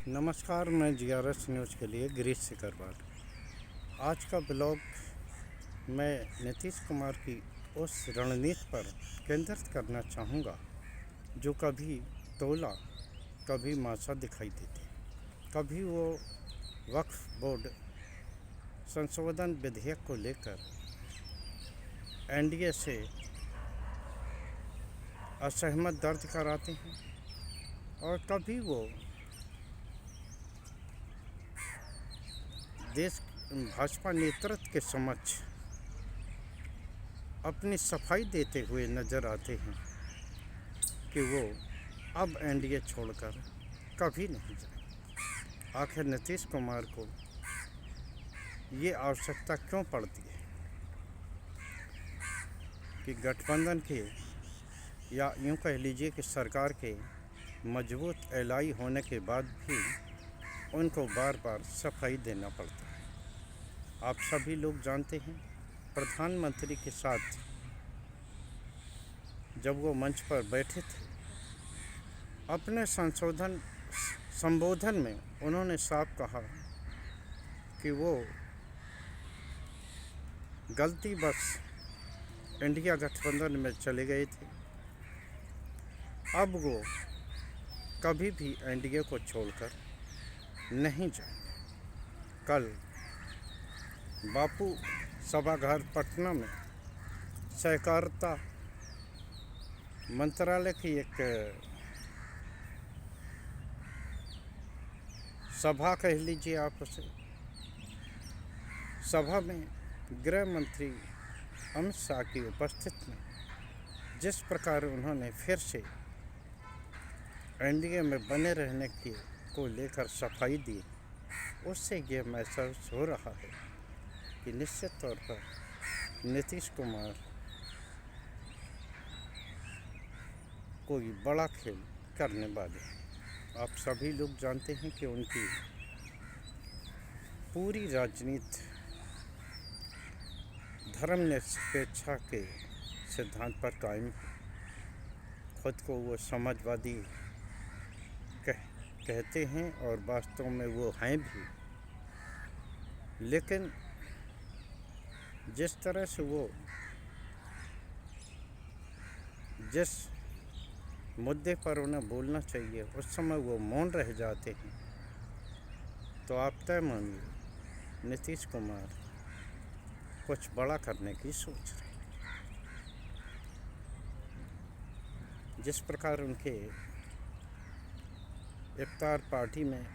नमस्कार, मैं GRS news के लिए गिरीश सिकरवार। आज का ब्लॉग मैं नीतीश कुमार की उस रणनीति पर केंद्रित करना चाहूँगा जो कभी तोला कभी मासा दिखाई देती। कभी वो वक्फ बोर्ड संशोधन विधेयक को लेकर एनडीए से असहमत दर्ज कराते हैं और कभी वो देश भाजपा नेतृत्व के समक्ष अपनी सफाई देते हुए नजर आते हैं कि वो अब एनडीए छोड़कर कभी नहीं जाए। आखिर नीतीश कुमार को ये आवश्यकता क्यों पड़ती है कि गठबंधन के या यूँ कह लीजिए कि सरकार के मजबूत एलाई होने के बाद भी उनको बार बार सफाई देना पड़ता है। आप सभी लोग जानते हैं, प्रधानमंत्री के साथ जब वो मंच पर बैठे थे, अपने संबोधन में उन्होंने साफ कहा कि वो गलती बस इंडिया गठबंधन में चले गए थे। अब वो कभी भी एनडीए को छोड़कर नहीं जाएंगे। कल बापू सभागार पटना में सहकारिता मंत्रालय की एक सभा कह लीजिए आप उसे, सभा में गृह मंत्री अमित शाह की उपस्थिति में जिस प्रकार उन्होंने फिर से एनडीए में बने रहने की को लेकर सफाई दी, उससे ये महसूस हो रहा है कि निश्चित तौर पर नीतीश कुमार कोई बड़ा खेल करने वाले हैं। आप सभी लोग जानते हैं कि उनकी पूरी राजनीति धर्मनिरपेक्षता के सिद्धांत पर कायम है। खुद को वो समाजवादी कहते हैं और वास्तव में वो हैं भी, लेकिन जिस तरह से वो जिस मुद्दे पर उन्हें बोलना चाहिए उस समय वो मौन रह जाते हैं, तो आप तय मानिए नीतीश कुमार कुछ बड़ा करने की सोच रहे हैं। जिस प्रकार उनके इफ्तार पार्टी में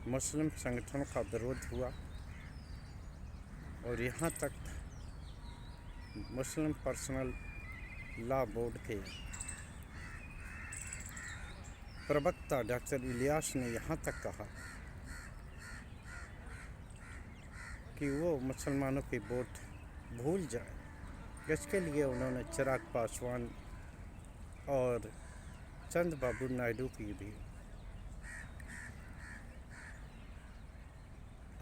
मुस्लिम संगठनों का विरोध हुआ और यहाँ तक मुस्लिम पर्सनल लॉ बोर्ड के प्रवक्ता डॉक्टर इलियास ने यहाँ तक कहा कि वो मुसलमानों की वोट भूल जाए। इसके लिए उन्होंने चिराग पासवान और चंद्रबाबू नायडू की भी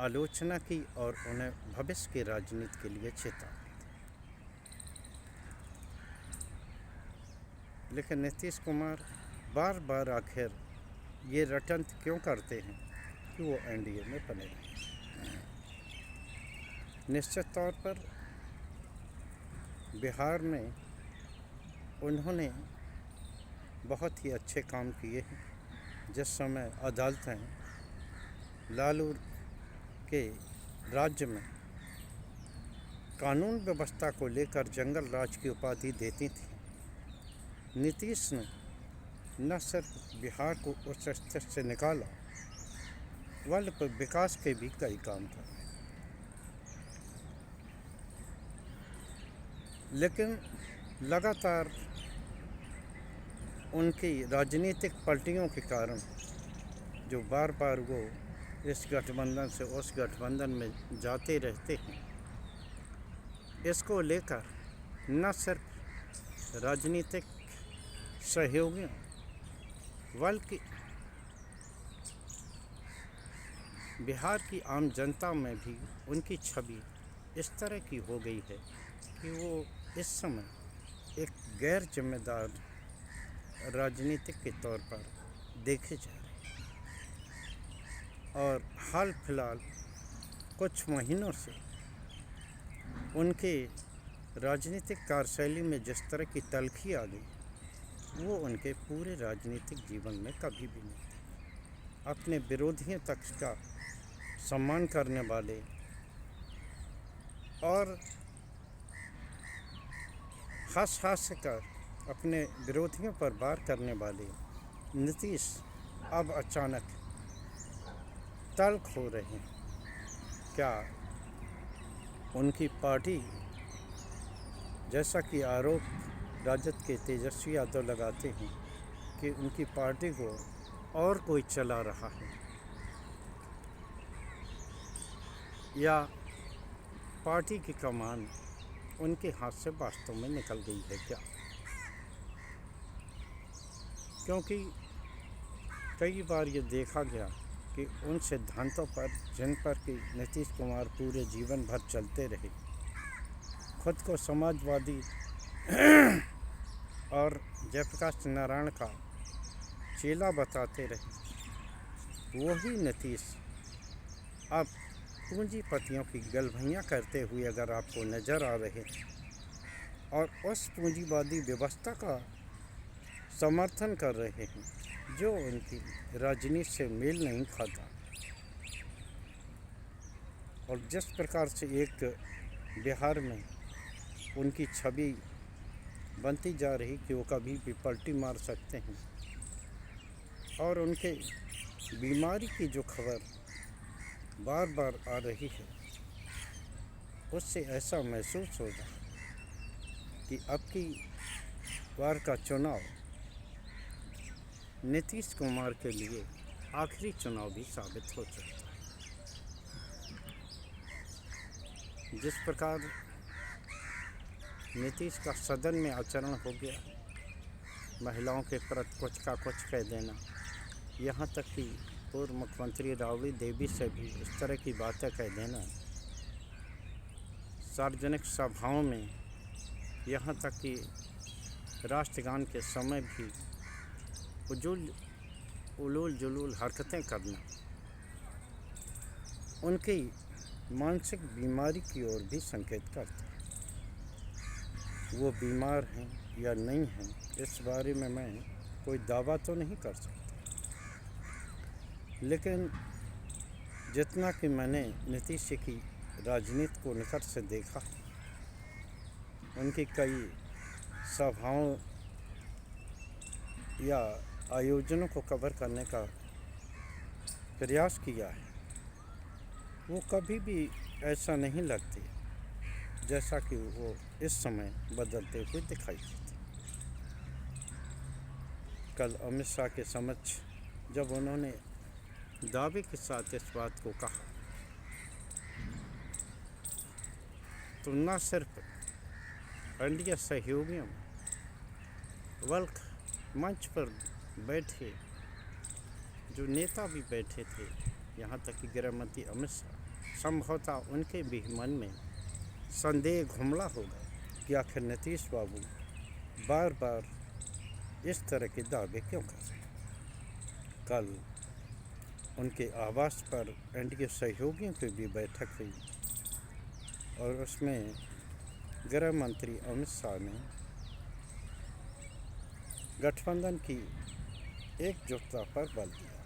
आलोचना की और उन्हें भविष्य की राजनीति के लिए चेतावनी दी। लेकिन नीतीश कुमार बार बार आखिर ये रटंत क्यों करते हैं कि वो एनडीए में बने रहें। निश्चित तौर पर बिहार में उन्होंने बहुत ही अच्छे काम किए हैं। जिस समय अदालतें लालू के राज्य में कानून व्यवस्था को लेकर जंगल राज की उपाधि देती थी, नीतीश ने न सिर्फ बिहार को उस स्थिति से निकाला बल्कि विकास के भी कई काम करे। लेकिन लगातार उनकी राजनीतिक पलटियों के कारण जो बार बार वो इस गठबंधन से उस गठबंधन में जाते रहते हैं, इसको लेकर न सिर्फ राजनीतिक सहयोगियों बल्कि बिहार की आम जनता में भी उनकी छवि इस तरह की हो गई है कि वो इस समय एक गैर जिम्मेदार राजनीतिक के तौर पर देखे जा रहे हैं। और हाल फिलहाल कुछ महीनों से उनके राजनीतिक कार्यशैली में जिस तरह की तल्खी आ गई वो उनके पूरे राजनीतिक जीवन में कभी भी नहीं थी। अपने विरोधियों तक का सम्मान करने वाले और हंस कर अपने विरोधियों पर वार करने वाले नीतीश अब अचानक तल्ख हो रहे हैं। क्या उनकी पार्टी, जैसा कि आरोप राजद के तेजस्वी यादव लगाते हैं कि उनकी पार्टी को और कोई चला रहा है, या पार्टी की कमान उनके हाथ से वास्तव में निकल गई है क्या? क्योंकि कई बार ये देखा गया कि उन सिद्धांतों पर जिन पर कि नीतीश कुमार पूरे जीवन भर चलते रहे, खुद को समाजवादी और जयप्रकाश नारायण का चेला बताते रहे, वही नीतीश अब पूंजीपतियों की गलभैयाँ करते हुए अगर आपको नज़र आ रहे और उस पूंजीवादी व्यवस्था का समर्थन कर रहे हैं जो उनकी राजनीति से मेल नहीं खाता। और जिस प्रकार से एक बिहार में उनकी छवि बनती जा रही कि वो कभी भी पलटी मार सकते हैं, और उनके बीमारी की जो खबर बार बार आ रही है, उससे ऐसा महसूस होगा कि अब की बार का चुनाव नीतीश कुमार के लिए आखिरी चुनाव भी साबित हो सकता है। जिस प्रकार नीतीश का सदन में आचरण हो गया, महिलाओं के प्रति कुछ का कुछ कह देना, यहाँ तक कि पूर्व मुख्यमंत्री राबड़ी देवी से भी इस तरह की बातें कह देना, सार्वजनिक सभाओं में यहाँ तक कि राष्ट्रगान के समय भी उलूल जुलूल हरकतें करना, उनकी मानसिक बीमारी की ओर भी संकेत करता है। वो बीमार हैं या नहीं हैं, इस बारे में मैं कोई दावा तो नहीं कर सकता, लेकिन जितना कि मैंने नीतीश की राजनीति को निकट से देखा, उनकी कई सभाओं या आयोजनों को कवर करने का प्रयास किया है, वो कभी भी ऐसा नहीं लगती जैसा कि वो इस समय बदलते हुए दिखाई देते। कल अमित शाह के समक्ष जब उन्होंने दावे के साथ इस बात को कहा, तो न सिर्फ एनडीए सहयोगियों बल्कि मंच पर बैठे जो नेता भी बैठे थे, यहाँ तक कि गृह मंत्री अमित शाह, संभवतः उनके भी मन में संदेह घुमला होगा कि आखिर नीतीश बाबू बार बार इस तरह के दावे क्यों कर रहे हैं। कल उनके आवास पर एनडीए सहयोगियों की भी बैठक हुई और उसमें गृह मंत्री अमित शाह ने गठबंधन की एकजुटता पर बल दिया।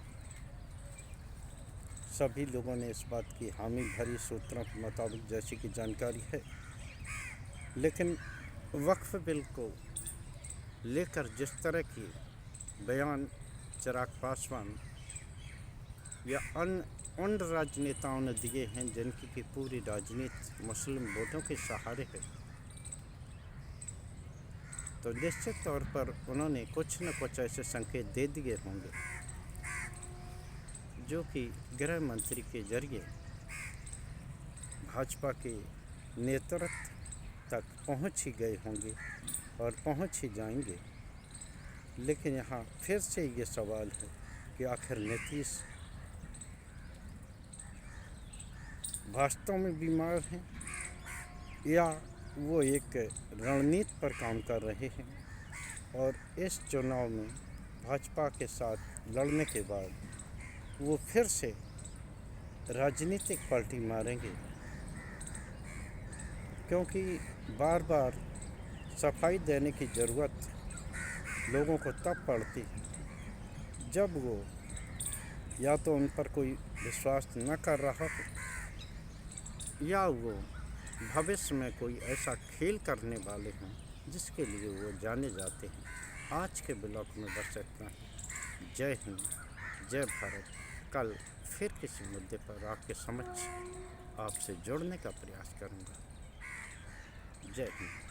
सभी लोगों ने इस बात की हामी भरी सूत्रों के मुताबिक जैसी की जानकारी है, लेकिन वक्फ बिल को लेकर जिस तरह की बयान चिराग पासवान या उन राजनेताओं ने दिए हैं जिनकी की पूरी राजनीति मुस्लिम वोटों के सहारे है, तो निश्चित तौर पर उन्होंने कुछ न कुछ ऐसे संकेत दे दिए होंगे जो कि गृह मंत्री के जरिए भाजपा के नेतृत्व तक पहुंच ही गए होंगे और पहुंच ही जाएंगे। लेकिन यहाँ फिर से ये सवाल है कि आखिर नीतीश वास्तव में बीमार हैं या वो एक रणनीति पर काम कर रहे हैं और इस चुनाव में भाजपा के साथ लड़ने के बाद वो फिर से राजनीतिक पलटी मारेंगे, क्योंकि बार बार सफाई देने की ज़रूरत लोगों को तब पड़ती है जब वो या तो उन पर कोई विश्वास न कर रहा हो या वो भविष्य में कोई ऐसा खेल करने वाले हों जिसके लिए वो जाने जाते हैं। आज के ब्लॉग में बस इतना ही। जय हिंद, जय भारत। कल फिर किसी मुद्दे पर आपके समक्ष आपसे जुड़ने का प्रयास करूँगा। जय हिंद।